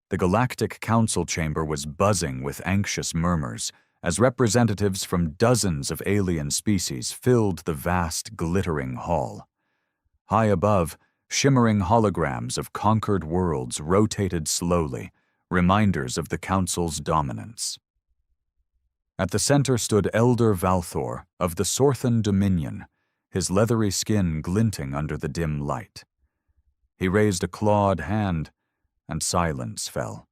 The Galactic Council chamber was buzzing with anxious murmurs as representatives from dozens of alien species filled the vast, glittering hall. High above, shimmering holograms of conquered worlds rotated slowly, reminders of the Council's dominance. At the center stood Elder Valthor of the Sorthan Dominion, his leathery skin glinting under the dim light. He raised a clawed hand, and silence fell.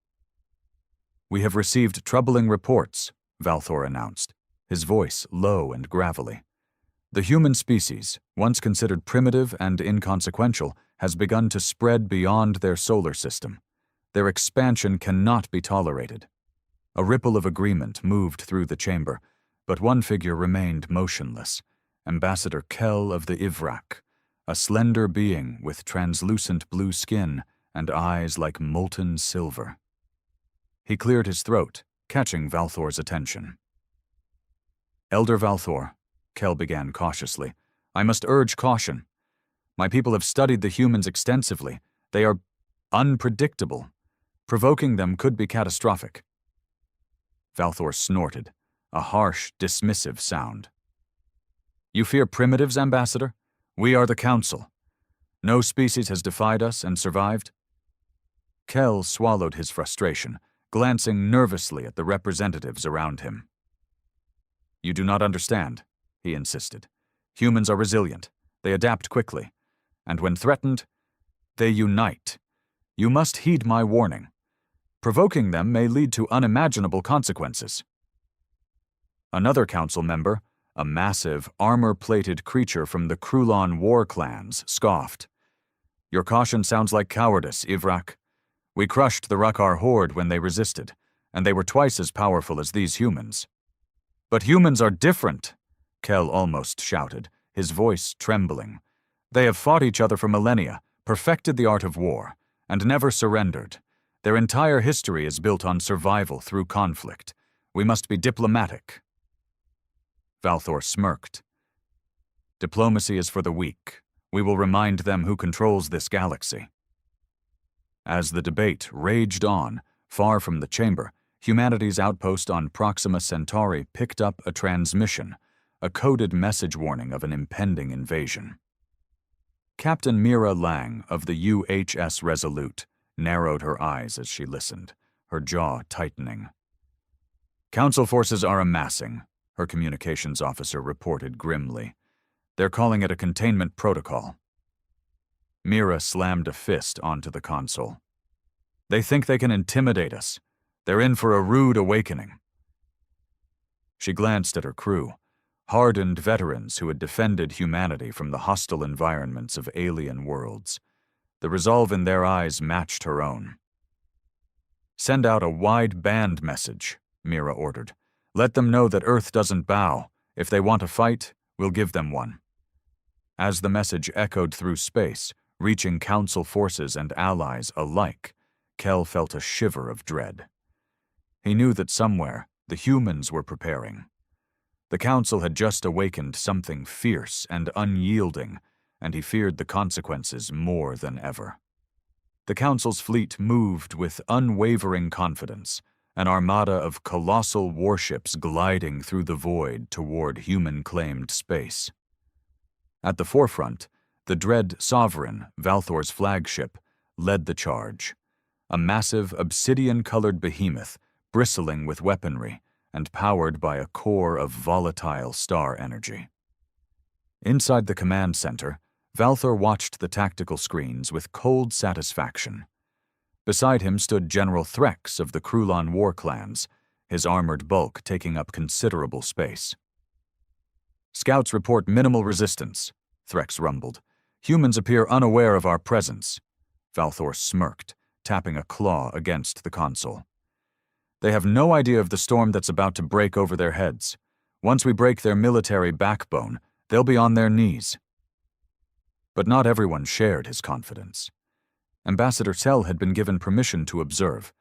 "We have received troubling reports," Valthor announced, his voice low and gravelly. "The human species, once considered primitive and inconsequential, has begun to spread beyond their solar system. Their expansion cannot be tolerated." A ripple of agreement moved through the chamber, but one figure remained motionless, Ambassador Kell of the Ivrak, a slender being with translucent blue skin and eyes like molten silver. He cleared his throat, catching Valthor's attention. "Elder Valthor," Kell began cautiously, "I must urge caution. My people have studied the humans extensively. They are unpredictable. Provoking them could be catastrophic." Valthor snorted, a harsh, dismissive sound. "You fear primitives, Ambassador? We are the Council. No species has defied us and survived." Kell swallowed his frustration, glancing nervously at the representatives around him. "You do not understand," he insisted. "Humans are resilient. They adapt quickly. And when threatened, they unite. You must heed my warning. Provoking them may lead to unimaginable consequences." Another council member, a massive, armor-plated creature from the Krulon war clans, scoffed. "Your caution sounds like cowardice, Ivrak. We crushed the Rakkar horde when they resisted, and they were twice as powerful as these humans." "But humans are different," Kell almost shouted, his voice trembling. "They have fought each other for millennia, perfected the art of war, and never surrendered. Their entire history is built on survival through conflict. We must be diplomatic." Valthor smirked. "Diplomacy is for the weak. We will remind them who controls this galaxy." As the debate raged on, far from the chamber, humanity's outpost on Proxima Centauri picked up a transmission, a coded message warning of an impending invasion. Captain Mira Lang of the UHS Resolute narrowed her eyes as she listened, her jaw tightening. "Council forces are amassing," her communications officer reported grimly. "They're calling it a containment protocol." Mira slammed a fist onto the console. "They think they can intimidate us. They're in for a rude awakening." She glanced at her crew, hardened veterans who had defended humanity from the hostile environments of alien worlds. The resolve in their eyes matched her own. "Send out a wide-band message," Mira ordered. "Let them know that Earth doesn't bow. If they want a fight, we'll give them one." As the message echoed through space, reaching Council forces and allies alike, Kell felt a shiver of dread. He knew that somewhere, the humans were preparing. The Council had just awakened something fierce and unyielding, and he feared the consequences more than ever. The Council's fleet moved with unwavering confidence, an armada of colossal warships gliding through the void toward human-claimed space. At the forefront, the dread Sovereign, Valthor's flagship, led the charge, a massive obsidian-colored behemoth bristling with weaponry and powered by a core of volatile star energy. Inside the command center, Valthor watched the tactical screens with cold satisfaction. Beside him stood General Threx of the Krulon war clans, his armored bulk taking up considerable space. "Scouts report minimal resistance," Threx rumbled. "Humans appear unaware of our presence." Valthor smirked, tapping a claw against the console. "They have no idea of the storm that's about to break over their heads. Once we break their military backbone, they'll be on their knees." But not everyone shared his confidence. Ambassador Tell had been given permission to observe,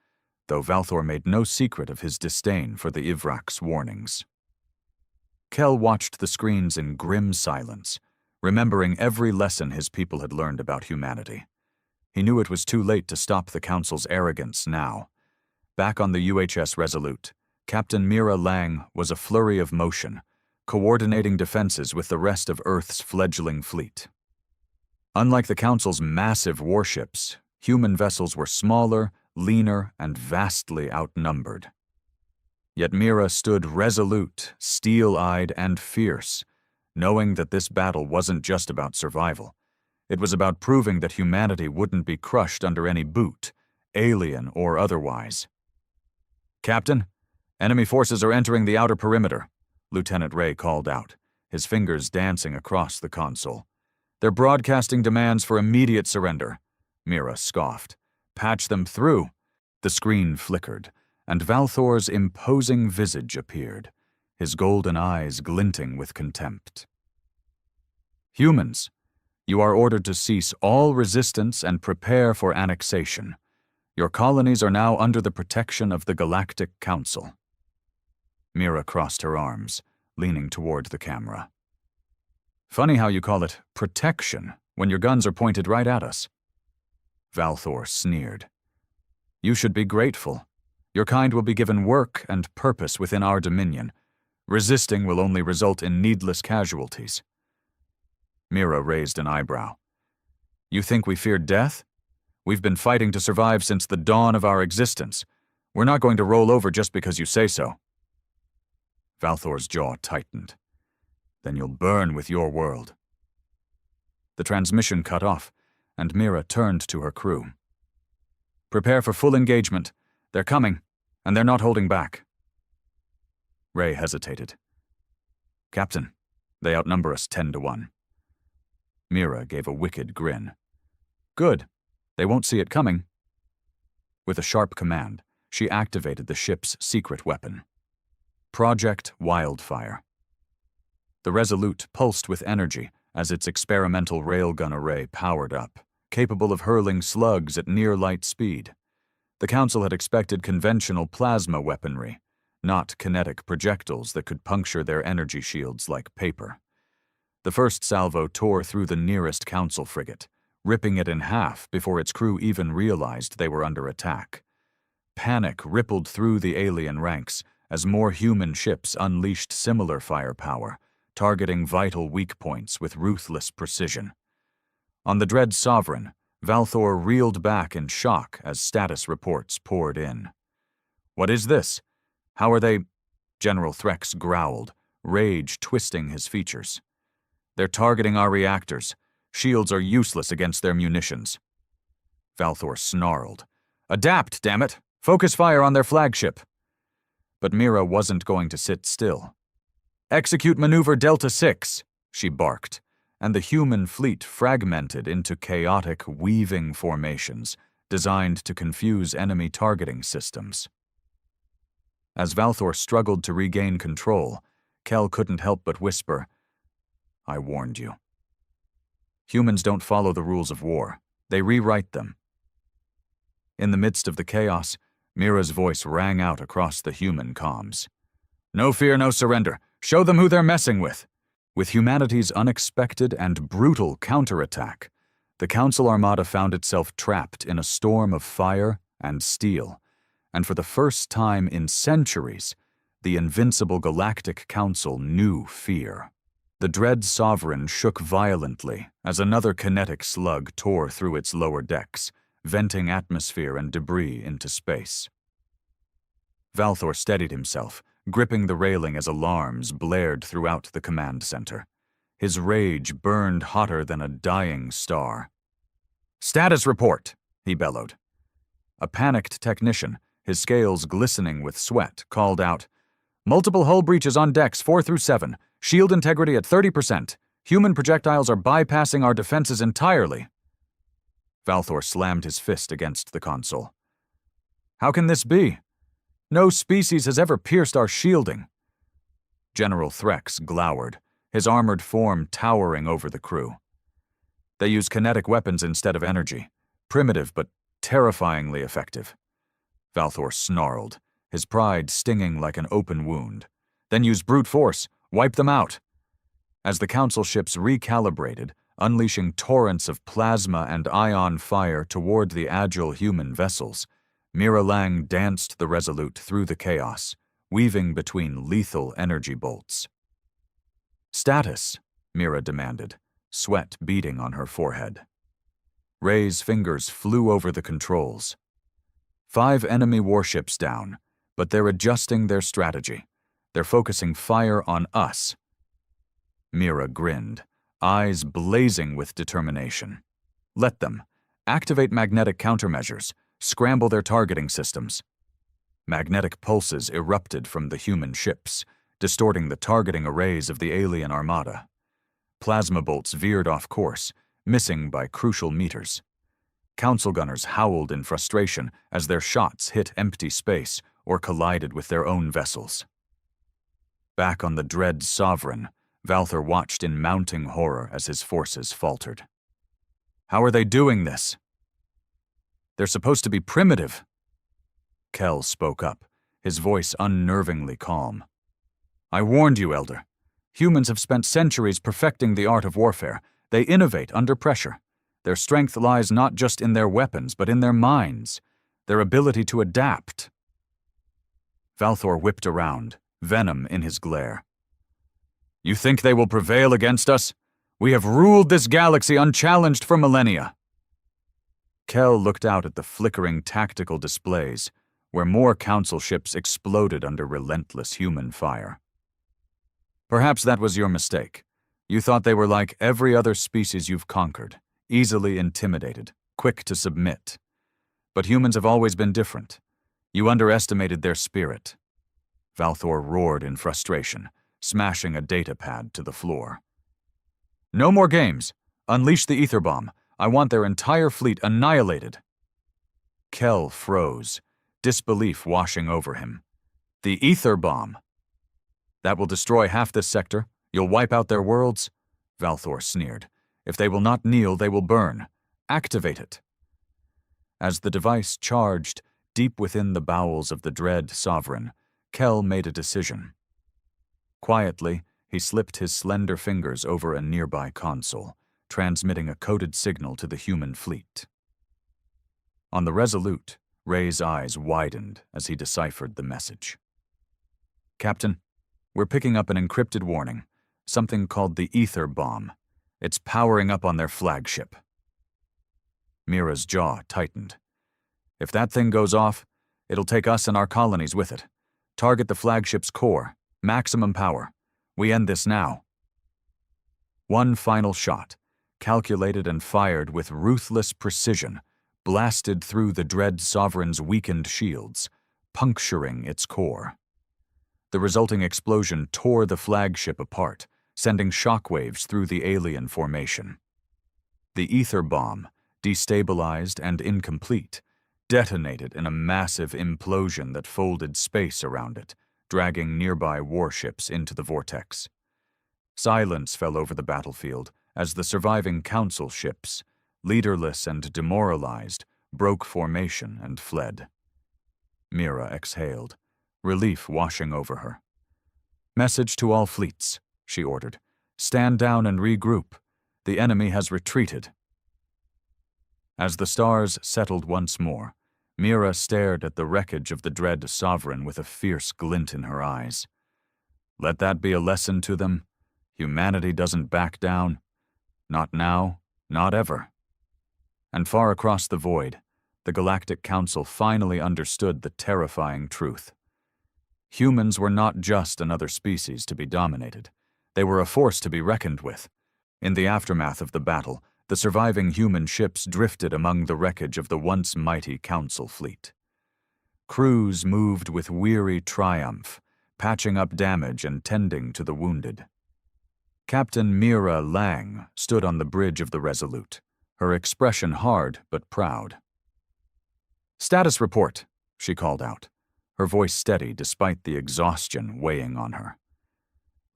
though Valthor made no secret of his disdain for the Ivrak's warnings. Kell watched the screens in grim silence, remembering every lesson his people had learned about humanity. He knew it was too late to stop the Council's arrogance now. Back on the UHS Resolute, Captain Mira Lang was a flurry of motion, coordinating defenses with the rest of Earth's fledgling fleet. Unlike the Council's massive warships, human vessels were smaller, leaner, and vastly outnumbered. Yet Mira stood resolute, steel-eyed, and fierce, knowing that this battle wasn't just about survival. It was about proving that humanity wouldn't be crushed under any boot, alien or otherwise. "Captain, enemy forces are entering the outer perimeter," Lieutenant Ray called out, his fingers dancing across the console. "They're broadcasting demands for immediate surrender." Mira scoffed. "Patch them through." The screen flickered, and Valthor's imposing visage appeared, his golden eyes glinting with contempt. "Humans, you are ordered to cease all resistance and prepare for annexation. Your colonies are now under the protection of the Galactic Council." Mira crossed her arms, leaning toward the camera. "Funny how you call it protection when your guns are pointed right at us." Valthor sneered. "You should be grateful. Your kind will be given work and purpose within our dominion. Resisting will only result in needless casualties." Mira raised an eyebrow. "You think we fear death? We've been fighting to survive since the dawn of our existence. We're not going to roll over just because you say so." Valthor's jaw tightened. "Then you'll burn with your world." The transmission cut off, and Mira turned to her crew. "Prepare for full engagement. They're coming, and they're not holding back." Ray hesitated. "Captain, they outnumber us 10-1. Mira gave a wicked grin. "Good. They won't see it coming." With a sharp command, she activated the ship's secret weapon. Project Wildfire. The Resolute pulsed with energy as its experimental railgun array powered up, capable of hurling slugs at near-light speed. The Council had expected conventional plasma weaponry, not kinetic projectiles that could puncture their energy shields like paper. The first salvo tore through the nearest Council frigate, ripping it in half before its crew even realized they were under attack. Panic rippled through the alien ranks as more human ships unleashed similar firepower, targeting vital weak points with ruthless precision. On the Dread Sovereign, Valthor reeled back in shock as status reports poured in. "What is this? How are they—" General Threx growled, rage twisting his features. "They're targeting our reactors. Shields are useless against their munitions." Valthor snarled. "Adapt, damn it! Focus fire on their flagship." But Mira wasn't going to sit still. "Execute Maneuver Delta 6, she barked, and the human fleet fragmented into chaotic, weaving formations designed to confuse enemy targeting systems. As Valthor struggled to regain control, Kel couldn't help but whisper, "I warned you." Humans don't follow the rules of war. They rewrite them. In the midst of the chaos, Mira's voice rang out across the human comms. "No fear, no surrender. Show them who they're messing with." With humanity's unexpected and brutal counterattack, the Council Armada found itself trapped in a storm of fire and steel, and for the first time in centuries, the invincible Galactic Council knew fear. The Dread Sovereign shook violently as another kinetic slug tore through its lower decks, venting atmosphere and debris into space. Valthor steadied himself, gripping the railing as alarms blared throughout the command center. His rage burned hotter than a dying star. "Status report," he bellowed. A panicked technician, his scales glistening with sweat, called out, "Multiple hull breaches on decks 4 through 7. Shield integrity at 30%. Human projectiles are bypassing our defenses entirely." Valthor slammed his fist against the console. "How can this be? No species has ever pierced our shielding." General Threx glowered, his armored form towering over the crew. "They use kinetic weapons instead of energy. Primitive but terrifyingly effective." Valthor snarled, his pride stinging like an open wound. "Then use brute force. Wipe them out." As the Council ships recalibrated, unleashing torrents of plasma and ion fire toward the agile human vessels. Mira Lang danced the Resolute through the chaos, weaving between lethal energy bolts. "Status," Mira demanded, sweat beading on her forehead. Ray's fingers flew over the controls. 5 enemy warships down, but they're adjusting their strategy. They're focusing fire on us. Mira grinned, eyes blazing with determination. Let them. Activate magnetic countermeasures. Scramble their targeting systems. Magnetic pulses erupted from the human ships, distorting the targeting arrays of the alien armada. Plasma bolts veered off course, missing by crucial meters. Council gunners howled in frustration as their shots hit empty space or collided with their own vessels. Back on the dread Sovereign, Valthor watched in mounting horror as his forces faltered. "How are they doing this?" "They're supposed to be primitive." Kell spoke up, his voice unnervingly calm. "I warned you, Elder. Humans have spent centuries perfecting the art of warfare. They innovate under pressure. Their strength lies not just in their weapons, but in their minds, their ability to adapt." Valthor whipped around, venom in his glare. "You think they will prevail against us? We have ruled this galaxy unchallenged for millennia." Kell looked out at the flickering tactical displays, where more council ships exploded under relentless human fire. "Perhaps that was your mistake. You thought they were like every other species you've conquered, easily intimidated, quick to submit. But humans have always been different. You underestimated their spirit." Valthor roared in frustration, smashing a data pad to the floor. "No more games. Unleash the ether bomb. I want their entire fleet annihilated." Kell froze, disbelief washing over him. "The ether bomb? That will destroy half this sector? You'll wipe out their worlds?" Valthor sneered. "If they will not kneel, they will burn. Activate it." As the device charged, deep within the bowels of the dread Sovereign, Kell made a decision. Quietly, he slipped his slender fingers over a nearby console, transmitting a coded signal to the human fleet. On the Resolute, Ray's eyes widened as he deciphered the message. "Captain, we're picking up an encrypted warning, something called the ether bomb. It's powering up on their flagship." Mira's jaw tightened. "If that thing goes off, it'll take us and our colonies with it. Target the flagship's core, maximum power. We end this now." One final shot, calculated and fired with ruthless precision, blasted through the dread Sovereign's weakened shields, puncturing its core. The resulting explosion tore the flagship apart, sending shockwaves through the alien formation. The ether bomb, destabilized and incomplete, detonated in a massive implosion that folded space around it, dragging nearby warships into the vortex. Silence fell over the battlefield as the surviving council ships, leaderless and demoralized, broke formation and fled. Mira exhaled, relief washing over her. "Message to all fleets," she ordered. "Stand down and regroup. The enemy has retreated." As the stars settled once more, Mira stared at the wreckage of the dread Sovereign with a fierce glint in her eyes. Let that be a lesson to them. Humanity doesn't back down. Not now, not ever. And far across the void, the Galactic Council finally understood the terrifying truth. Humans were not just another species to be dominated. They were a force to be reckoned with. In the aftermath of the battle, the surviving human ships drifted among the wreckage of the once mighty Council fleet. Crews moved with weary triumph, patching up damage and tending to the wounded. Captain Mira Lang stood on the bridge of the Resolute, her expression hard but proud. "Status report," she called out, her voice steady despite the exhaustion weighing on her.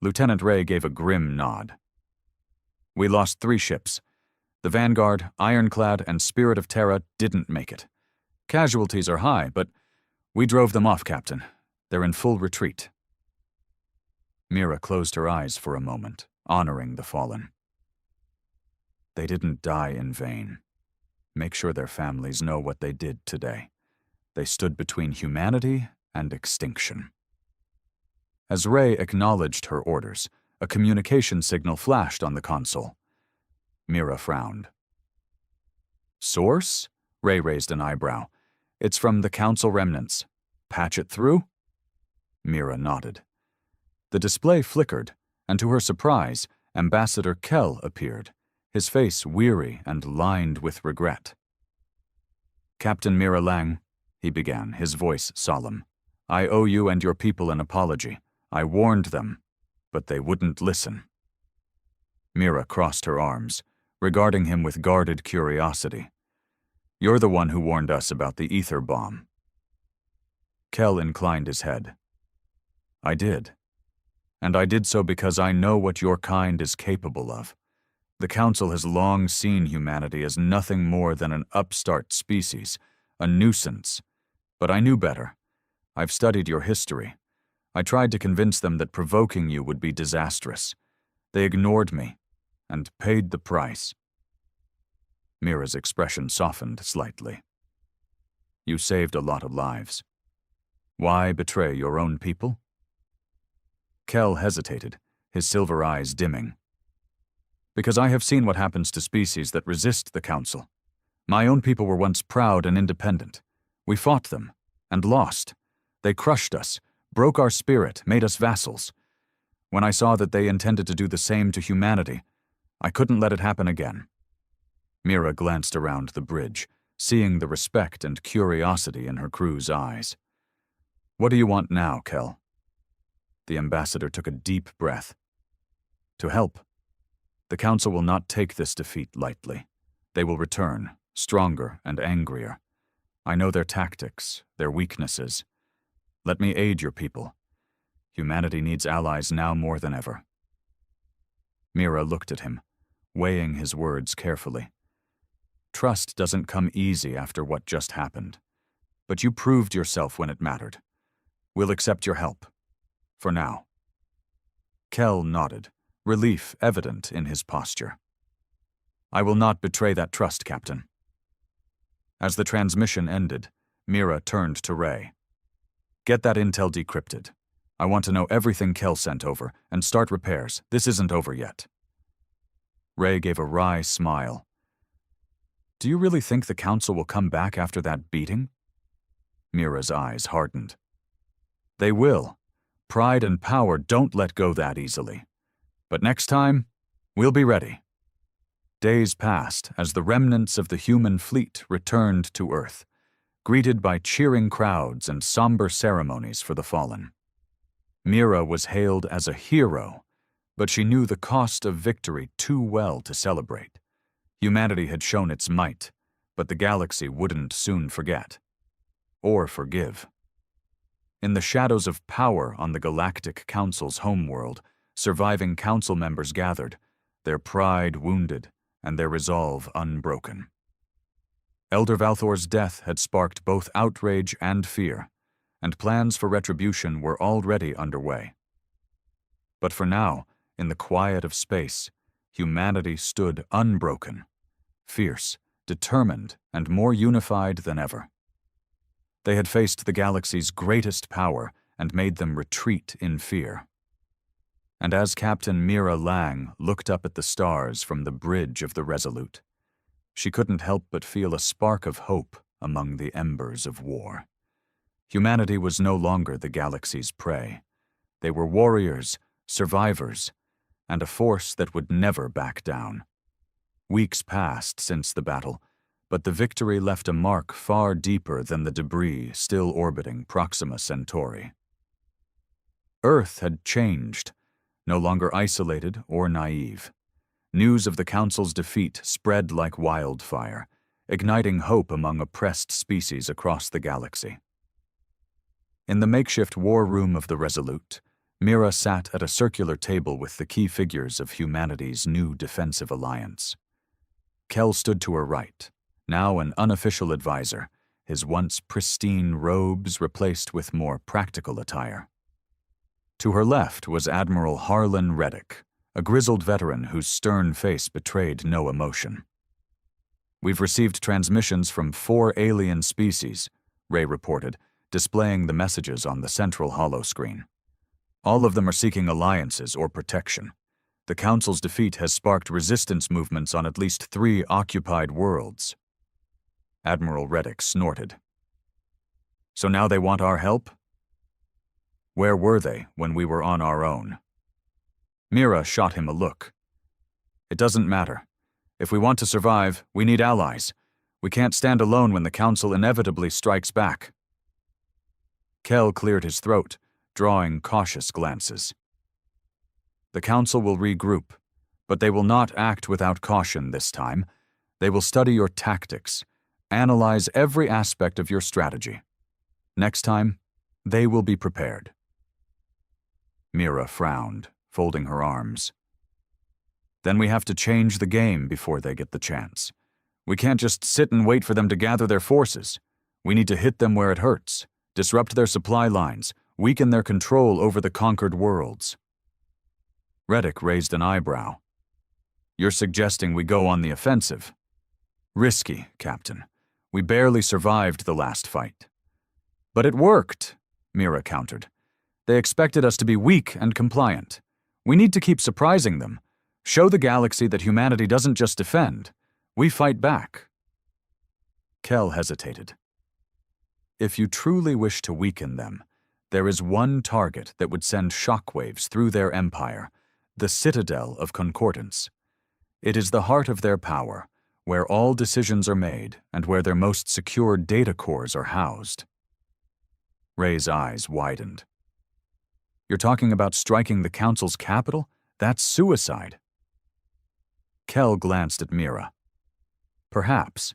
Lieutenant Ray gave a grim nod. "We lost 3 ships. The Vanguard, Ironclad, and Spirit of Terra didn't make it. Casualties are high, but we drove them off, Captain. They're in full retreat." Mira closed her eyes for a moment, honoring the fallen. They didn't die in vain. Make sure their families know what they did today. They stood between humanity and extinction. As Ray acknowledged her orders, a communication signal flashed on the console. Mira frowned. Source? Ray raised an eyebrow. It's from the Council remnants. Patch it through? Mira nodded. The display flickered, and to her surprise, Ambassador Kell appeared, his face weary and lined with regret. Captain Mira Lang, he began, his voice solemn. I owe you and your people an apology. I warned them, but they wouldn't listen. Mira crossed her arms, regarding him with guarded curiosity. You're the one who warned us about the ether bomb. Kell inclined his head. I did. And I did so because I know what your kind is capable of. The Council has long seen humanity as nothing more than an upstart species, a nuisance. But I knew better. I've studied your history. I tried to convince them that provoking you would be disastrous. They ignored me, and paid the price. Mira's expression softened slightly. You saved a lot of lives. Why betray your own people? Kell hesitated, his silver eyes dimming. Because I have seen what happens to species that resist the Council. My own people were once proud and independent. We fought them, and lost. They crushed us, broke our spirit, made us vassals. When I saw that they intended to do the same to humanity, I couldn't let it happen again. Mira glanced around the bridge, seeing the respect and curiosity in her crew's eyes. What do you want now, Kell? The ambassador took a deep breath. To help. The Council will not take this defeat lightly. They will return, stronger and angrier. I know their tactics, their weaknesses. Let me aid your people. Humanity needs allies now more than ever. Mira looked at him, weighing his words carefully. Trust doesn't come easy after what just happened. But you proved yourself when it mattered. We'll accept your help. For now. Kell nodded, relief evident in his posture. I will not betray that trust, Captain. As the transmission ended, Mira turned to Ray. Get that intel decrypted. I want to know everything Kell sent over, and start repairs. This isn't over yet. Ray gave a wry smile. Do you really think the Council will come back after that beating? Mira's eyes hardened. They will. Pride and power don't let go that easily. But next time, we'll be ready. Days passed as the remnants of the human fleet returned to Earth, greeted by cheering crowds and somber ceremonies for the fallen. Mira was hailed as a hero, but she knew the cost of victory too well to celebrate. Humanity had shown its might, but the galaxy wouldn't soon forget. Or forgive. In the shadows of power on the Galactic Council's homeworld, surviving Council members gathered, their pride wounded and their resolve unbroken. Elder Valthor's death had sparked both outrage and fear, and plans for retribution were already underway. But for now, in the quiet of space, humanity stood unbroken, fierce, determined, and more unified than ever. They had faced the galaxy's greatest power and made them retreat in fear. And as Captain Mira Lang looked up at the stars from the bridge of the Resolute, she couldn't help but feel a spark of hope among the embers of war. Humanity was no longer the galaxy's prey. They were warriors, survivors, and a force that would never back down. Weeks passed since the battle, but the victory left a mark far deeper than the debris still orbiting Proxima Centauri. Earth had changed, no longer isolated or naive. News of the Council's defeat spread like wildfire, igniting hope among oppressed species across the galaxy. In the makeshift war room of the Resolute, Mira sat at a circular table with the key figures of humanity's new defensive alliance. Kell stood to her right, now an unofficial advisor, his once pristine robes replaced with more practical attire. To her left was Admiral Harlan Reddick, a grizzled veteran whose stern face betrayed no emotion. "We've received transmissions from 4 alien species," Ray reported, displaying the messages on the central holoscreen. "All of them are seeking alliances or protection. The Council's defeat has sparked resistance movements on at least 3 occupied worlds." Admiral Reddick snorted. "So now they want our help?" "Where were they when we were on our own?" Mira shot him a look. "It doesn't matter. If we want to survive, we need allies. We can't stand alone when the Council inevitably strikes back." Kel cleared his throat, drawing cautious glances. "The Council will regroup, but they will not act without caution this time. They will study your tactics, analyze every aspect of your strategy. Next time, they will be prepared." Mira frowned, folding her arms. "Then we have to change the game before they get the chance. We can't just sit and wait for them to gather their forces. We need to hit them where it hurts, disrupt their supply lines, weaken their control over the conquered worlds." Reddick raised an eyebrow. "You're suggesting we go on the offensive?" "Risky, Captain. We barely survived the last fight." "But it worked," Mira countered. "They expected us to be weak and compliant. We need to keep surprising them. Show the galaxy that humanity doesn't just defend. We fight back." Kel hesitated. "If you truly wish to weaken them, there is one target that would send shockwaves through their empire, the Citadel of Concordance. It is the heart of their power, where all decisions are made and where their most secure data cores are housed." Ray's eyes widened. "You're talking about striking the Council's capital? That's suicide." Kel glanced at Mira. "Perhaps.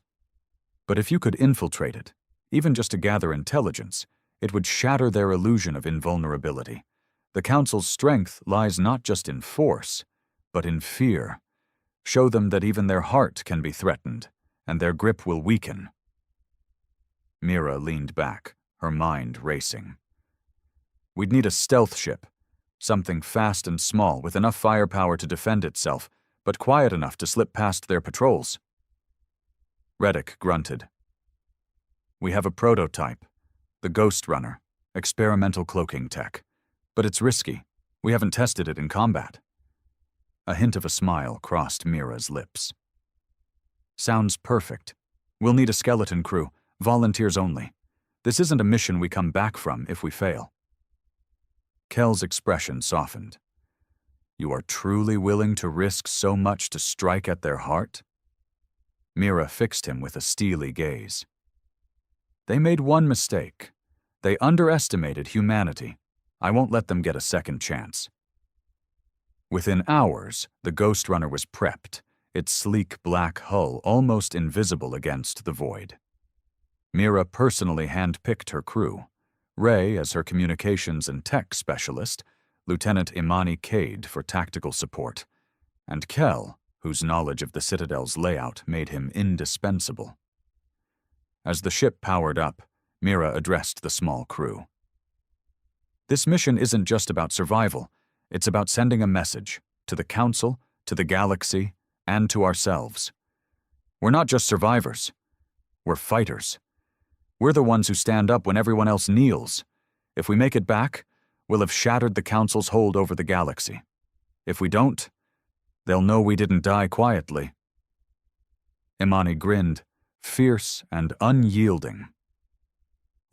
But if you could infiltrate it, even just to gather intelligence, it would shatter their illusion of invulnerability. The Council's strength lies not just in force, but in fear. Show them that even their heart can be threatened, and their grip will weaken." Mira leaned back, her mind racing. "We'd need a stealth ship, something fast and small with enough firepower to defend itself, but quiet enough to slip past their patrols." Reddick grunted. "We have a prototype, the Ghost Runner, experimental cloaking tech. But it's risky. We haven't tested it in combat." A hint of a smile crossed Mira's lips. "Sounds perfect. We'll need a skeleton crew, volunteers only. This isn't a mission we come back from if we fail." Kel's expression softened. "You are truly willing to risk so much to strike at their heart?" Mira fixed him with a steely gaze. "They made one mistake. They underestimated humanity. I won't let them get a second chance." Within hours, the Ghost Runner was prepped, its sleek black hull almost invisible against the void. Mira personally handpicked her crew, Ray as her communications and tech specialist, Lieutenant Imani Cade for tactical support, and Kel, whose knowledge of the Citadel's layout made him indispensable. As the ship powered up, Mira addressed the small crew. "This mission isn't just about survival. It's about sending a message to the Council, to the galaxy, and to ourselves. We're not just survivors. We're fighters. We're the ones who stand up when everyone else kneels. If we make it back, we'll have shattered the Council's hold over the galaxy. If we don't, they'll know we didn't die quietly." Imani grinned, fierce and unyielding.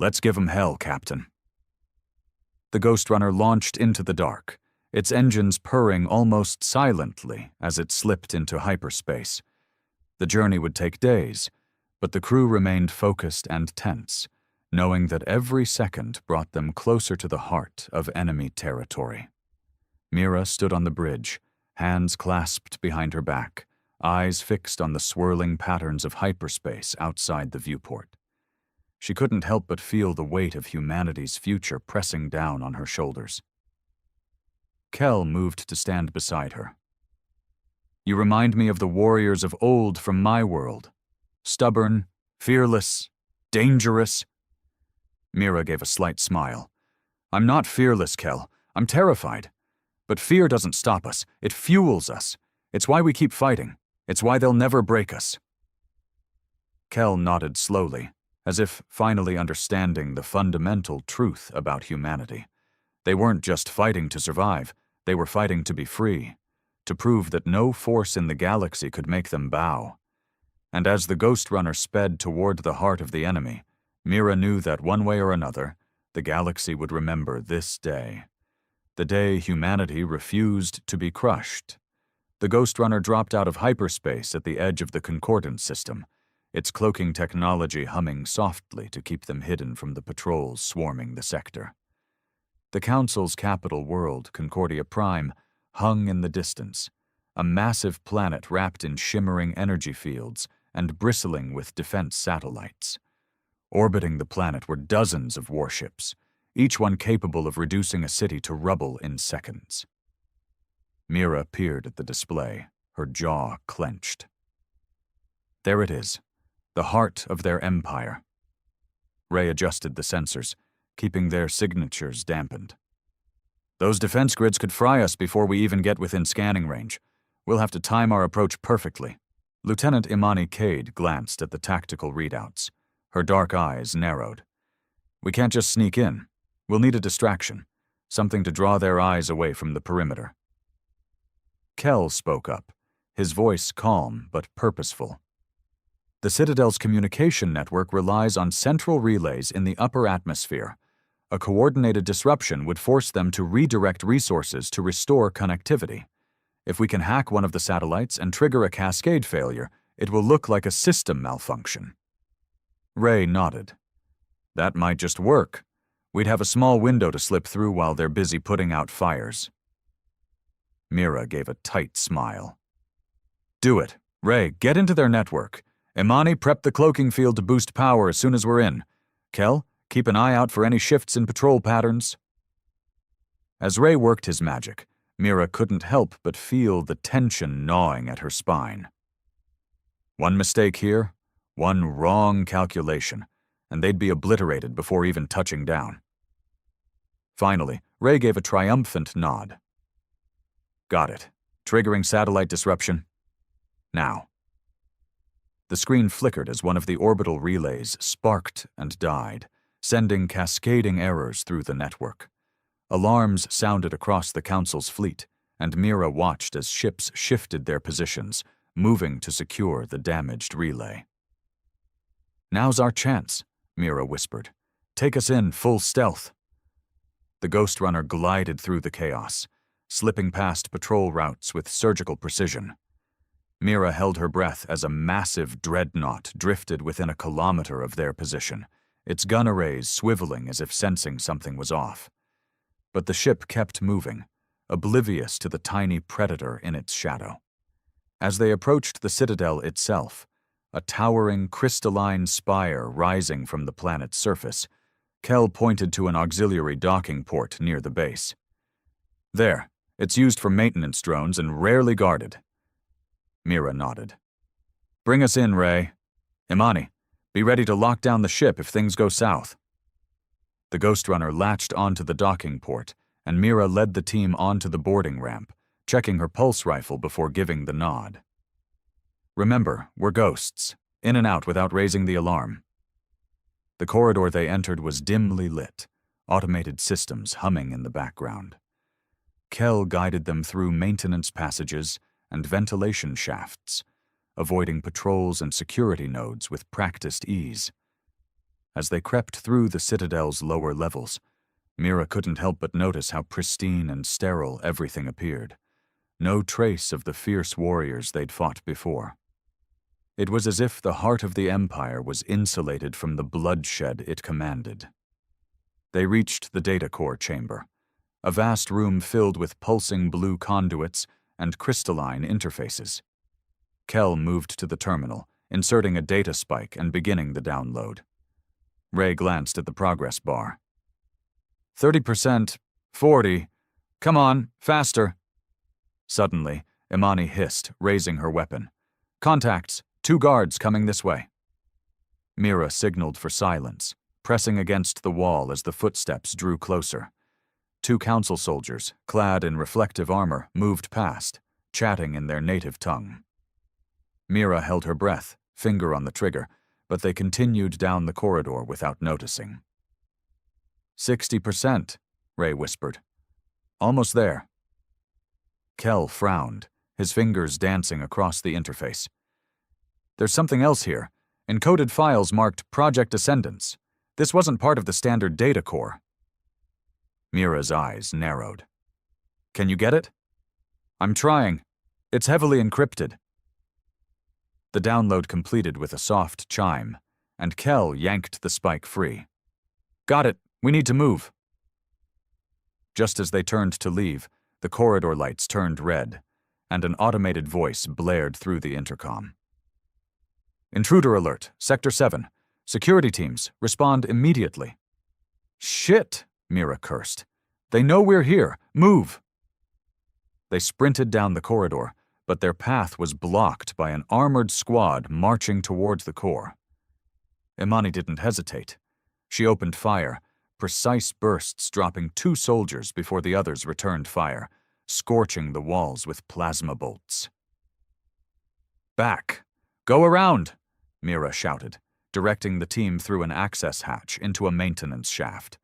"Let's give 'em hell, Captain." The Ghost Runner launched into the dark, its engines purring almost silently as it slipped into hyperspace. The journey would take days, but the crew remained focused and tense, knowing that every second brought them closer to the heart of enemy territory. Mira stood on the bridge, hands clasped behind her back, eyes fixed on the swirling patterns of hyperspace outside the viewport. She couldn't help but feel the weight of humanity's future pressing down on her shoulders. Kel moved to stand beside her. "You remind me of the warriors of old from my world. Stubborn, fearless, dangerous." Mira gave a slight smile. "I'm not fearless, Kel. I'm terrified. But fear doesn't stop us. It fuels us. It's why we keep fighting. It's why they'll never break us. Kel nodded slowly, as if finally understanding the fundamental truth about humanity. They weren't just fighting to survive. They were fighting to be free, to prove that no force in the galaxy could make them bow. And as the Ghost Runner sped toward the heart of the enemy, Mira knew that one way or another, the galaxy would remember this day. The day humanity refused to be crushed. The Ghost Runner dropped out of hyperspace at the edge of the Concordance system, its cloaking technology humming softly to keep them hidden from the patrols swarming the sector. The Council's capital world, Concordia Prime, hung in the distance, a massive planet wrapped in shimmering energy fields and bristling with defense satellites. Orbiting the planet were dozens of warships, each one capable of reducing a city to rubble in seconds. Mira peered at the display, her jaw clenched. There it is, the heart of their empire. Ray adjusted the sensors, keeping their signatures dampened. Those defense grids could fry us before we even get within scanning range. We'll have to time our approach perfectly. Lieutenant Imani Cade glanced at the tactical readouts. Her dark eyes narrowed. We can't just sneak in. We'll need a distraction, something to draw their eyes away from the perimeter. Kel spoke up, his voice calm but purposeful. The Citadel's communication network relies on central relays in the upper atmosphere. A coordinated disruption would force them to redirect resources to restore connectivity. If we can hack one of the satellites and trigger a cascade failure, it will look like a system malfunction. Ray nodded. That might just work. We'd have a small window to slip through while they're busy putting out fires. Mira gave a tight smile. Do it. Ray, get into their network. Imani, prep the cloaking field to boost power as soon as we're in. Kel, keep an eye out for any shifts in patrol patterns. As Ray worked his magic, Mira couldn't help but feel the tension gnawing at her spine. One mistake here, one wrong calculation, and they'd be obliterated before even touching down. Finally, Ray gave a triumphant nod. Got it. Triggering satellite disruption. Now. The screen flickered as one of the orbital relays sparked and died, sending cascading errors through the network. Alarms sounded across the Council's fleet, and Mira watched as ships shifted their positions, moving to secure the damaged relay. Now's our chance, Mira whispered. Take us in full stealth. The Ghost Runner glided through the chaos, slipping past patrol routes with surgical precision. Mira held her breath as a massive dreadnought drifted within a kilometer of their position, its gun arrays swiveling as if sensing something was off. But the ship kept moving, oblivious to the tiny predator in its shadow. As they approached the Citadel itself, a towering crystalline spire rising from the planet's surface, Kel pointed to an auxiliary docking port near the base. There, it's used for maintenance drones and rarely guarded. Mira nodded. Bring us in, Ray. Imani, be ready to lock down the ship if things go south. The Ghost Runner latched onto the docking port, and Mira led the team onto the boarding ramp, checking her pulse rifle before giving the nod. Remember, we're ghosts, in and out without raising the alarm. The corridor they entered was dimly lit, automated systems humming in the background. Kel guided them through maintenance passages and ventilation shafts, avoiding patrols and security nodes with practiced ease. As they crept through the Citadel's lower levels, Mira couldn't help but notice how pristine and sterile everything appeared. No trace of the fierce warriors they'd fought before. It was as if the heart of the Empire was insulated from the bloodshed it commanded. They reached the data core chamber, a vast room filled with pulsing blue conduits and crystalline interfaces. Kel moved to the terminal, inserting a data spike and beginning the download. Ray glanced at the progress bar. 30%, 40, come on, faster. Suddenly, Imani hissed, raising her weapon. Contacts, 2 guards coming this way. Mira signaled for silence, pressing against the wall as the footsteps drew closer. 2 council soldiers, clad in reflective armor, moved past, chatting in their native tongue. Mira held her breath, finger on the trigger, but they continued down the corridor without noticing. 60%, Ray whispered. Almost there. Kel frowned, his fingers dancing across the interface. There's something else here. Encoded files marked Project Descendants. This wasn't part of the standard data core. Mira's eyes narrowed. Can you get it? I'm trying. It's heavily encrypted. The download completed with a soft chime, and Kel yanked the spike free. Got it. We need to move. Just as they turned to leave, the corridor lights turned red, and an automated voice blared through the intercom. Intruder alert, Sector 7. Security teams, respond immediately. Shit, Mira cursed. They know we're here. Move! They sprinted down the corridor, but their path was blocked by an armored squad marching towards the core. Imani didn't hesitate. She opened fire, precise bursts dropping 2 soldiers before the others returned fire, scorching the walls with plasma bolts. Back! Go around! Mira shouted, directing the team through an access hatch into a maintenance shaft.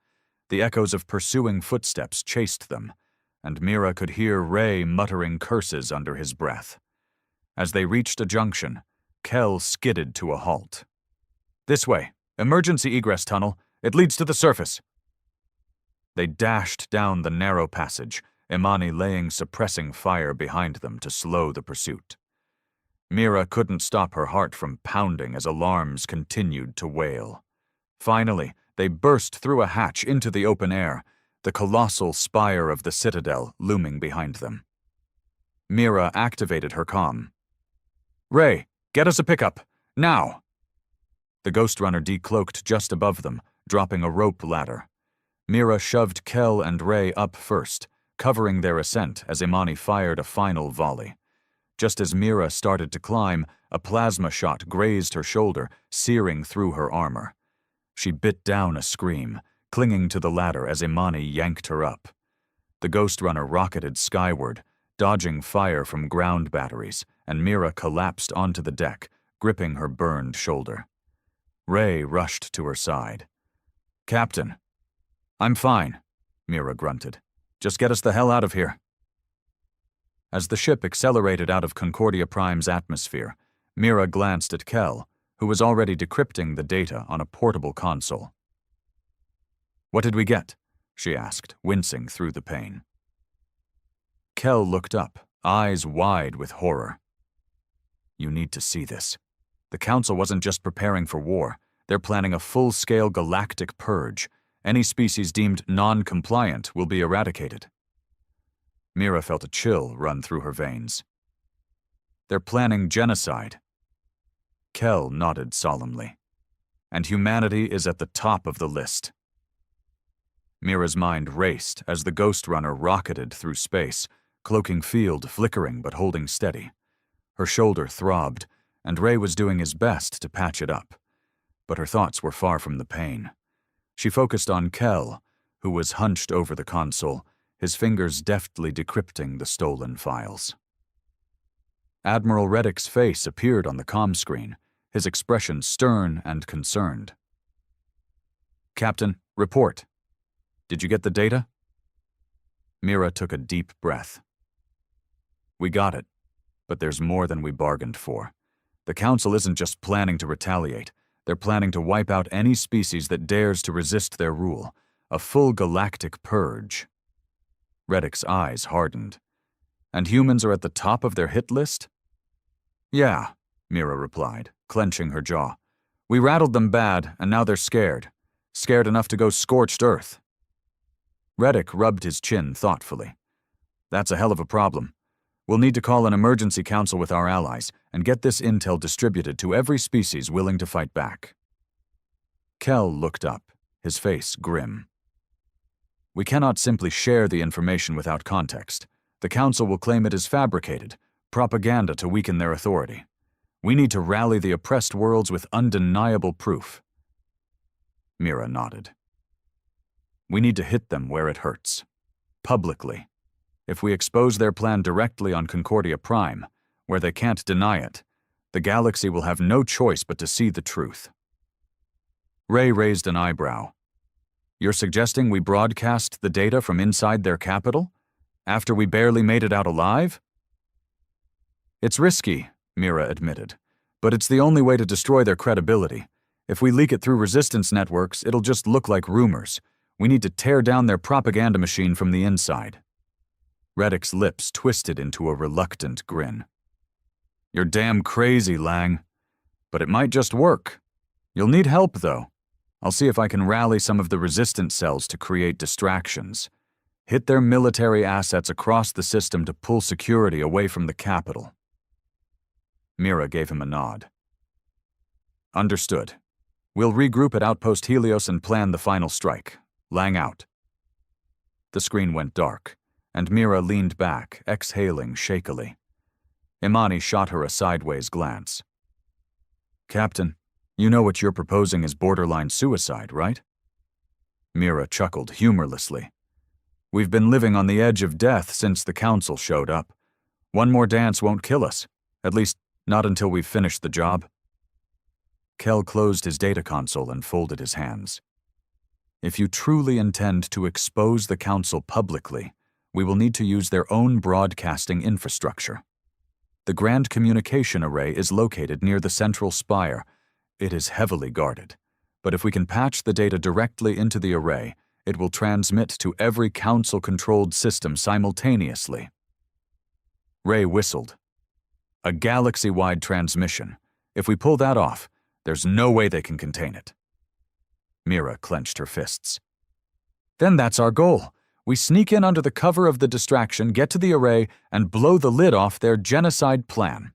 The echoes of pursuing footsteps chased them, and Mira could hear Ray muttering curses under his breath. As they reached a junction, Kel skidded to a halt. This way, emergency egress tunnel. It leads to the surface. They dashed down the narrow passage, Imani laying suppressing fire behind them to slow the pursuit. Mira couldn't stop her heart from pounding as alarms continued to wail. Finally, they burst through a hatch into the open air, the colossal spire of the citadel looming behind them. Mira activated her comm. Ray, get us a pickup, now! The Ghost Runner decloaked just above them, dropping a rope ladder. Mira shoved Kel and Ray up first, covering their ascent as Imani fired a final volley. Just as Mira started to climb, a plasma shot grazed her shoulder, searing through her armor. She bit down a scream, clinging to the ladder as Imani yanked her up. The Ghost Runner rocketed skyward, dodging fire from ground batteries, and Mira collapsed onto the deck, gripping her burned shoulder. Ray rushed to her side. Captain. I'm fine, Mira grunted. Just get us the hell out of here. As the ship accelerated out of Concordia Prime's atmosphere, Mira glanced at Kel, who was already decrypting the data on a portable console. What did we get? She asked, wincing through the pain. Kel looked up, eyes wide with horror. You need to see this. The Council wasn't just preparing for war. They're planning a full-scale galactic purge. Any species deemed non-compliant will be eradicated. Mira felt a chill run through her veins. They're planning genocide. Kel nodded solemnly. And humanity is at the top of the list. Mira's mind raced as the Ghost Runner rocketed through space, cloaking field flickering but holding steady. Her shoulder throbbed, and Ray was doing his best to patch it up. But her thoughts were far from the pain. She focused on Kel, who was hunched over the console, his fingers deftly decrypting the stolen files. Admiral Reddick's face appeared on the comm screen, his expression stern and concerned. Captain, report. Did you get the data? Mira took a deep breath. We got it, but there's more than we bargained for. The Council isn't just planning to retaliate. They're planning to wipe out any species that dares to resist their rule. A full galactic purge. Reddick's eyes hardened. And humans are at the top of their hit list? Yeah, Mira replied, clenching her jaw. We rattled them bad, and now they're scared. Scared enough to go scorched earth. Reddick rubbed his chin thoughtfully. That's a hell of a problem. We'll need to call an emergency council with our allies and get this intel distributed to every species willing to fight back. Kel looked up, his face grim. We cannot simply share the information without context. The Council will claim it is fabricated, propaganda to weaken their authority. We need to rally the oppressed worlds with undeniable proof. Mira nodded. We need to hit them where it hurts. publicly. If we expose their plan directly on Concordia Prime, where they can't deny it, the galaxy will have no choice but to see the truth. Ray raised an eyebrow. You're suggesting we broadcast the data from inside their capital? After we barely made it out alive? It's risky, Mira admitted, but it's the only way to destroy their credibility. If we leak it through resistance networks, it'll just look like rumors. We need to tear down their propaganda machine from the inside. Reddick's lips twisted into a reluctant grin. You're damn crazy, Lang. But it might just work. You'll need help, though. I'll see if I can rally some of the resistance cells to create distractions. Hit their military assets across the system to pull security away from the capital. Mira gave him a nod. Understood. We'll regroup at Outpost Helios and plan the final strike. Lang out. The screen went dark, and Mira leaned back, exhaling shakily. Imani shot her a sideways glance. Captain, you know what you're proposing is borderline suicide, right? Mira chuckled humorlessly. We've been living on the edge of death since the Council showed up. One more dance won't kill us, at least not until we've finished the job. Kel closed his data console and folded his hands. If you truly intend to expose the Council publicly, we will need to use their own broadcasting infrastructure. The Grand Communication Array is located near the central spire. It is heavily guarded, but if we can patch the data directly into the array, it will transmit to every Council-controlled system simultaneously. Ray whistled. A galaxy-wide transmission. If we pull that off, there's no way they can contain it. Mira clenched her fists. Then that's our goal. We sneak in under the cover of the distraction, get to the array, and blow the lid off their genocide plan.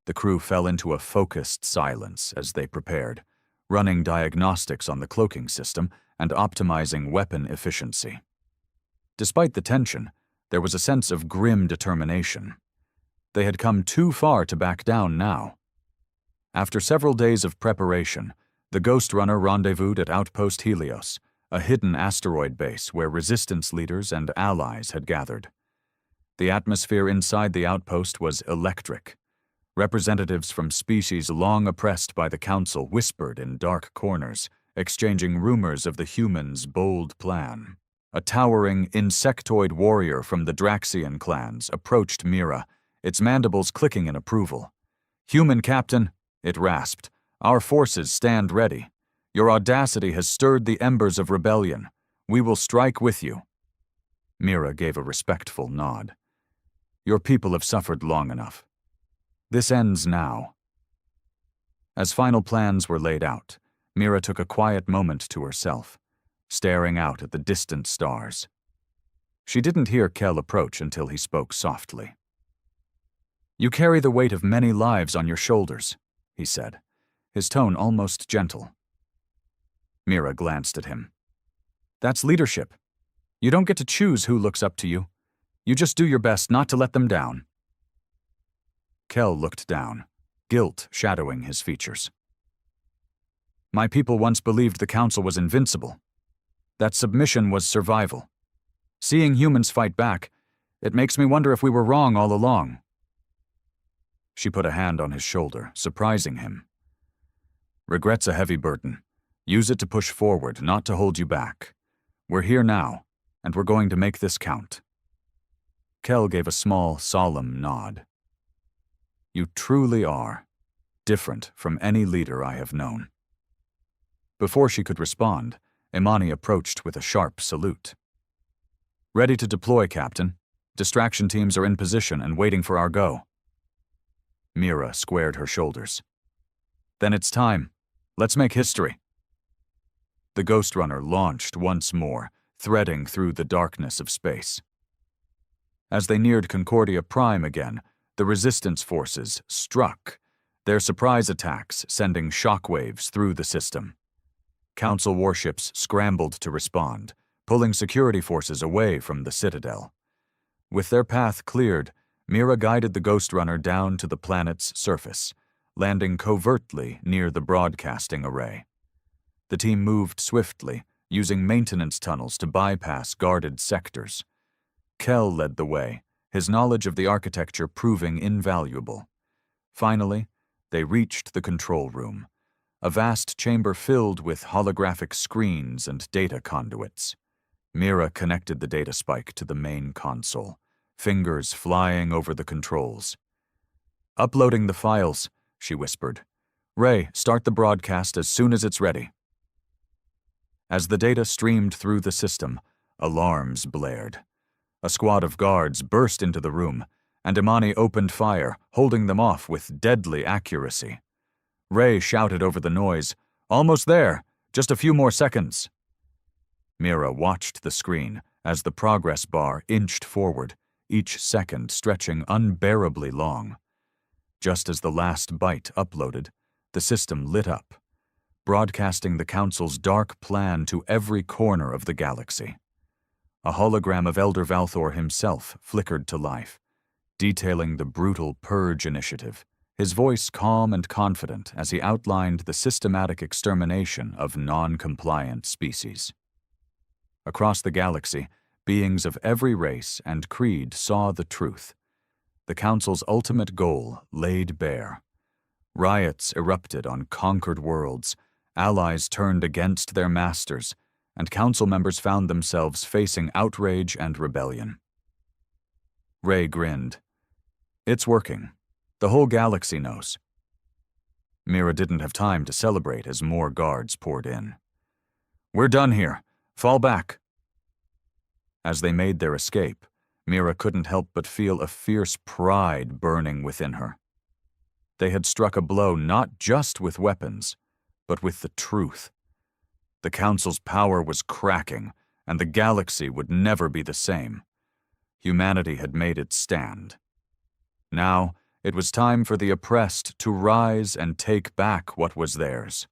The crew fell into a focused silence as they prepared, running diagnostics on the cloaking system and optimizing weapon efficiency. Despite the tension, there was a sense of grim determination. They had come too far to back down now. After several days of preparation, the Ghost Runner rendezvoused at Outpost Helios, a hidden asteroid base where resistance leaders and allies had gathered. The atmosphere inside the outpost was electric. Representatives from species long oppressed by the Council whispered in dark corners, exchanging rumors of the humans' bold plan. A towering insectoid warrior from the Draxian clans approached Mira, its mandibles clicking in approval. "Human Captain," it rasped, "our forces stand ready. Your audacity has stirred the embers of rebellion. We will strike with you." Mira gave a respectful nod. "Your people have suffered long enough. This ends now." As final plans were laid out, Mira took a quiet moment to herself, staring out at the distant stars. She didn't hear Kel approach until he spoke softly. "You carry the weight of many lives on your shoulders," he said, his tone almost gentle. Mira glanced at him. "That's leadership. You don't get to choose who looks up to you. You just do your best not to let them down." Kel looked down, guilt shadowing his features. "My people once believed the Council was invincible. That submission was survival. Seeing humans fight back, it makes me wonder if we were wrong all along." She put a hand on his shoulder, surprising him. "Regret's a heavy burden. Use it to push forward, not to hold you back. We're here now, and we're going to make this count." Kel gave a small, solemn nod. "You truly are different from any leader I have known." Before she could respond, Imani approached with a sharp salute. "Ready to deploy, Captain. Distraction teams are in position and waiting for our go." Mira squared her shoulders. "Then it's time. Let's make history." The Ghost Runner launched once more, threading through the darkness of space. As they neared Concordia Prime again, the resistance forces struck, their surprise attacks sending shockwaves through the system. Council warships scrambled to respond, pulling security forces away from the Citadel. With their path cleared, Mira guided the Ghost Runner down to the planet's surface, landing covertly near the broadcasting array. The team moved swiftly, using maintenance tunnels to bypass guarded sectors. Kell led the way, his knowledge of the architecture proving invaluable. Finally, they reached the control room, a vast chamber filled with holographic screens and data conduits. Mira connected the data spike to the main console, fingers flying over the controls. "Uploading the files," she whispered. "Ray, start the broadcast as soon as it's ready." As the data streamed through the system, alarms blared. A squad of guards burst into the room, and Imani opened fire, holding them off with deadly accuracy. Ray shouted over the noise, "Almost there! Just a few more seconds!" Mira watched the screen as the progress bar inched forward, each second stretching unbearably long. Just as the last byte uploaded, the system lit up, broadcasting the Council's dark plan to every corner of the galaxy. A hologram of Elder Valthor himself flickered to life, detailing the brutal Purge initiative, his voice calm and confident as he outlined the systematic extermination of non-compliant species. Across the galaxy, beings of every race and creed saw the truth. The Council's ultimate goal laid bare. Riots erupted on conquered worlds, allies turned against their masters, and Council members found themselves facing outrage and rebellion. Ray grinned. "It's working. The whole galaxy knows." Mira didn't have time to celebrate as more guards poured in. "We're done here. Fall back." As they made their escape, Mira couldn't help but feel a fierce pride burning within her. They had struck a blow not just with weapons, but with the truth. The Council's power was cracking, and the galaxy would never be the same. Humanity had made its stand. Now, it was time for the oppressed to rise and take back what was theirs.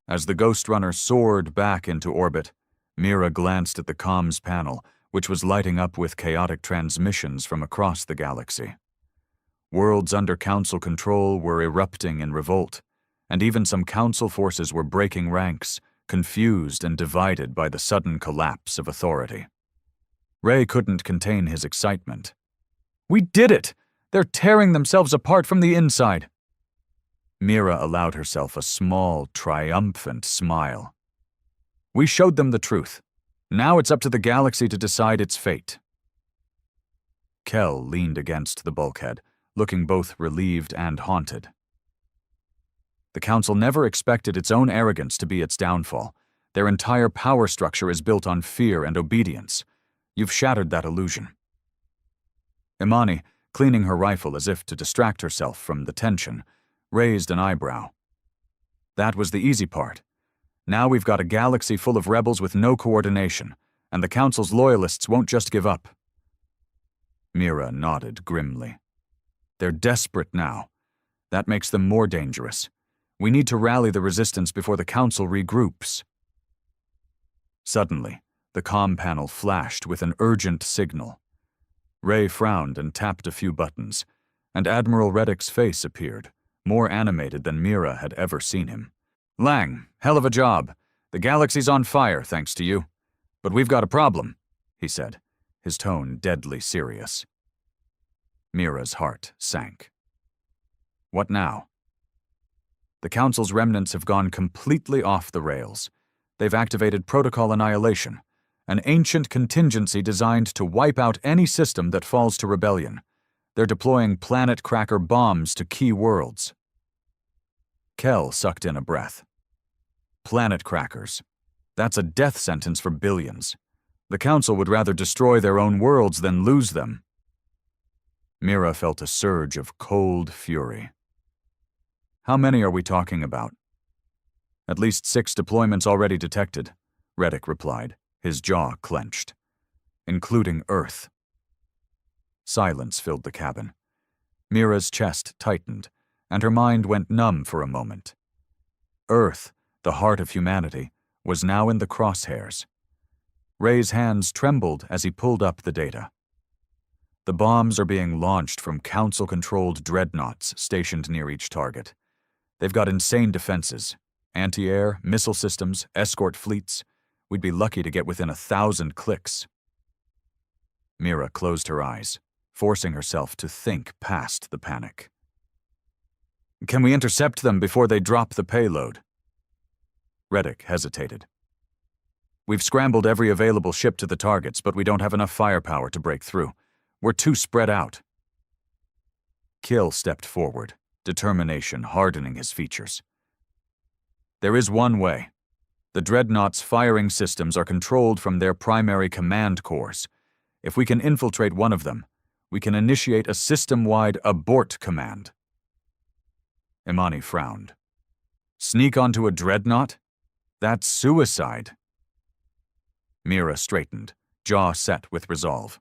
As the Ghost Runner soared back into orbit, Mira glanced at the comms panel, which was lighting up with chaotic transmissions from across the galaxy. Worlds under Council control were erupting in revolt, and even some Council forces were breaking ranks, confused and divided by the sudden collapse of authority. Ray couldn't contain his excitement. "We did it! They're tearing themselves apart from the inside!" Mira allowed herself a small, triumphant smile. "We showed them the truth. Now it's up to the galaxy to decide its fate." Kell leaned against the bulkhead, looking both relieved and haunted. The Council never expected its own arrogance to be its downfall. Their entire power structure is built on fear and obedience. You've shattered that illusion. Imani, cleaning her rifle as if to distract herself from the tension, raised an eyebrow. "That was the easy part. Now we've got a galaxy full of rebels with no coordination, and the Council's loyalists won't just give up." Mira nodded grimly. "They're desperate now. That makes them more dangerous. We need to rally the resistance before the Council regroups." Suddenly, the comm panel flashed with an urgent signal. Ray frowned and tapped a few buttons, and Admiral Reddick's face appeared, more animated than Mira had ever seen him. "Lang, hell of a job. The galaxy's on fire, thanks to you. But we've got a problem," he said, his tone deadly serious. Mira's heart sank. "What now?" "The Council's remnants have gone completely off the rails. They've activated Protocol Annihilation, an ancient contingency designed to wipe out any system that falls to rebellion. They're deploying planet cracker bombs to key worlds." Kell sucked in a breath. Planet crackers. That's a death sentence for billions. The Council would rather destroy their own worlds than lose them. Mira felt a surge of cold fury. "How many are we talking about?" "At least 6 deployments already detected," Reddick replied, his jaw clenched. "Including Earth." Silence filled the cabin. Mira's chest tightened, and her mind went numb for a moment. Earth, the heart of humanity, was now in the crosshairs. Ray's hands trembled as he pulled up the data. "The bombs are being launched from Council-controlled dreadnoughts stationed near each target. They've got insane defenses, anti-air, missile systems, escort fleets. We'd be lucky to get within 1,000 clicks. Mira closed her eyes, forcing herself to think past the panic. Can we intercept them before they drop the payload? Reddick hesitated. We've scrambled every available ship to the targets, but we don't have enough firepower to break through. We're too spread out. Kill stepped forward, determination hardening his features. There is one way. The Dreadnought's firing systems are controlled from their primary command cores. If we can infiltrate one of them, we can initiate a system-wide abort command. Imani frowned. Sneak onto a Dreadnought? That's suicide. Mira straightened, jaw set with resolve.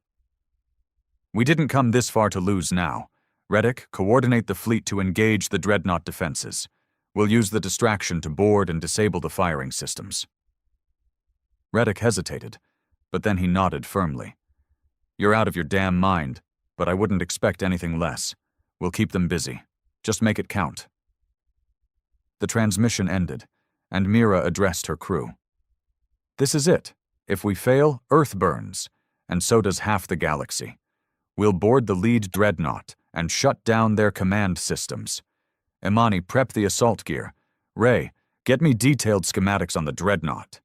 We didn't come this far to lose now. Reddick, coordinate the fleet to engage the Dreadnought defenses. We'll use the distraction to board and disable the firing systems. Reddick hesitated, but then he nodded firmly. You're out of your damn mind, but I wouldn't expect anything less. We'll keep them busy. Just make it count. The transmission ended, and Mira addressed her crew. This is it. If we fail, Earth burns, and so does half the galaxy. We'll board the lead Dreadnought and shut down their command systems. Imani, prep the assault gear. Ray, get me detailed schematics on the Dreadnought.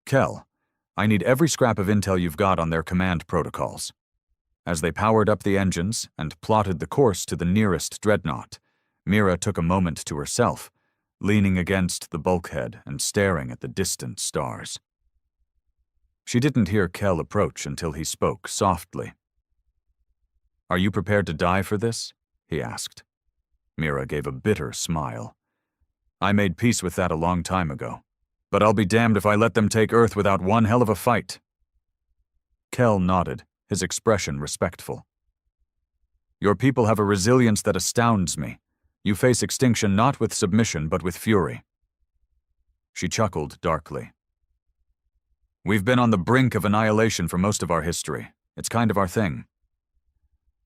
Kel, I need every scrap of intel you've got on their command protocols. As they powered up the engines and plotted the course to the nearest Dreadnought, Mira took a moment to herself, leaning against the bulkhead and staring at the distant stars. She didn't hear Kel approach until he spoke softly. Are you prepared to die for this? He asked. Mira gave a bitter smile. I made peace with that a long time ago, but I'll be damned if I let them take Earth without one hell of a fight. Kel nodded, his expression respectful. Your people have a resilience that astounds me. You face extinction not with submission but with fury. She chuckled darkly. We've been on the brink of annihilation for most of our history. It's kind of our thing.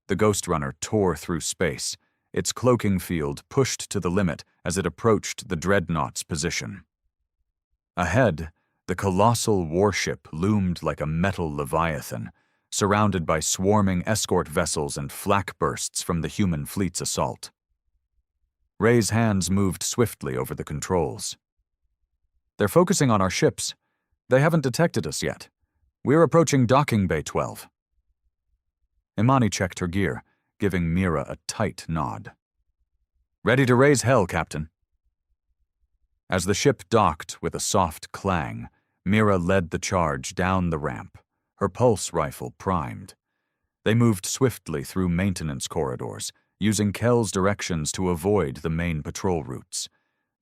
The Ghost Runner tore through space, its cloaking field pushed to the limit as it approached the Dreadnought's position. Ahead, the colossal warship loomed like a metal leviathan, surrounded by swarming escort vessels and flak bursts from the human fleet's assault. Ray's hands moved swiftly over the controls. They're focusing on our ships. They haven't detected us yet. We're approaching Docking Bay 12. Imani checked her gear, giving Mira a tight nod. Ready to raise hell, Captain. As the ship docked with a soft clang, Mira led the charge down the ramp, her pulse rifle primed. They moved swiftly through maintenance corridors, using Kel's directions to avoid the main patrol routes.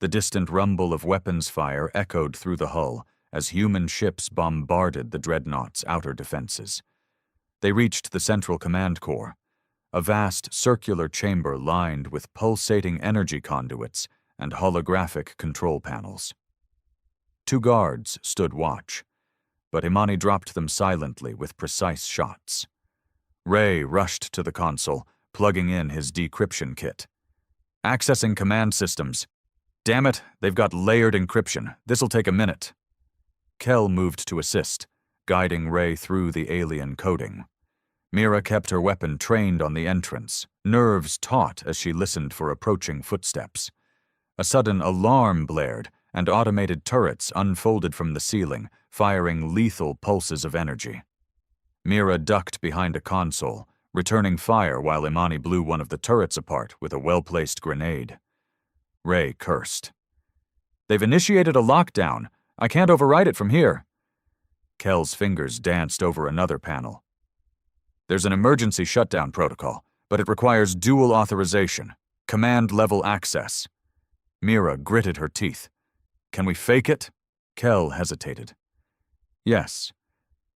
The distant rumble of weapons fire echoed through the hull as human ships bombarded the Dreadnought's outer defenses. They reached the Central Command Core, a vast circular chamber lined with pulsating energy conduits and holographic control panels. 2 guards stood watch, but Imani dropped them silently with precise shots. Ray rushed to the console, plugging in his decryption kit. Accessing command systems. Damn it, they've got layered encryption. This'll take a minute. Kel moved to assist, guiding Ray through the alien coding. Mira kept her weapon trained on the entrance, nerves taut as she listened for approaching footsteps. A sudden alarm blared, and automated turrets unfolded from the ceiling, firing lethal pulses of energy. Mira ducked behind a console, returning fire while Imani blew one of the turrets apart with a well-placed grenade. Ray cursed. They've initiated a lockdown. I can't override it from here. Kel's fingers danced over another panel. There's an emergency shutdown protocol, but it requires dual authorization, command-level access. Mira gritted her teeth. Can we fake it? Kel hesitated. Yes,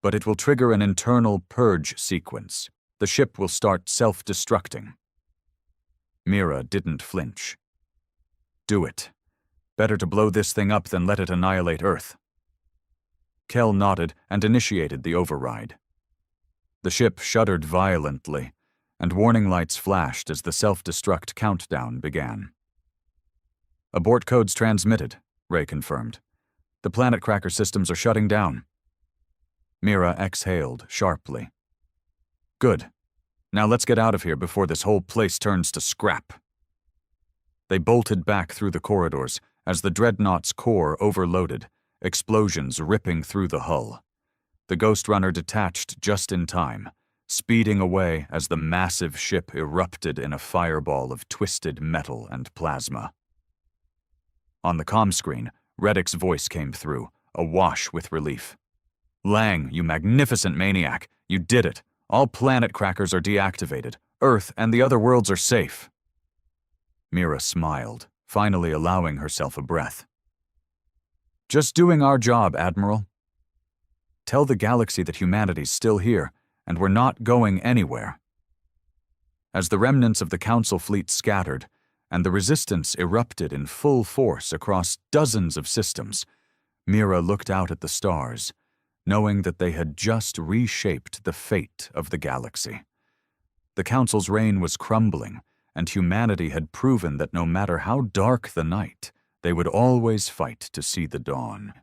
but it will trigger an internal purge sequence. The ship will start self-destructing. Mira didn't flinch. Do it. Better to blow this thing up than let it annihilate Earth. Kel nodded and initiated the override. The ship shuddered violently, and warning lights flashed as the self-destruct countdown began. Abort codes transmitted, Ray confirmed. The planet cracker systems are shutting down. Mira exhaled sharply. Good. Now let's get out of here before this whole place turns to scrap. They bolted back through the corridors as the dreadnought's core overloaded, explosions ripping through the hull. The Ghost Runner detached just in time, speeding away as the massive ship erupted in a fireball of twisted metal and plasma. On the comm screen, Reddick's voice came through, awash with relief. Lang, you magnificent maniac, you did it. All planet crackers are deactivated. Earth and the other worlds are safe. Mira smiled, finally allowing herself a breath. Just doing our job, Admiral. Tell the galaxy that humanity's still here, and we're not going anywhere. As the remnants of the Council fleet scattered, and the resistance erupted in full force across dozens of systems, Mira looked out at the stars, knowing that they had just reshaped the fate of the galaxy. The Council's reign was crumbling, and humanity had proven that no matter how dark the night, they would always fight to see the dawn.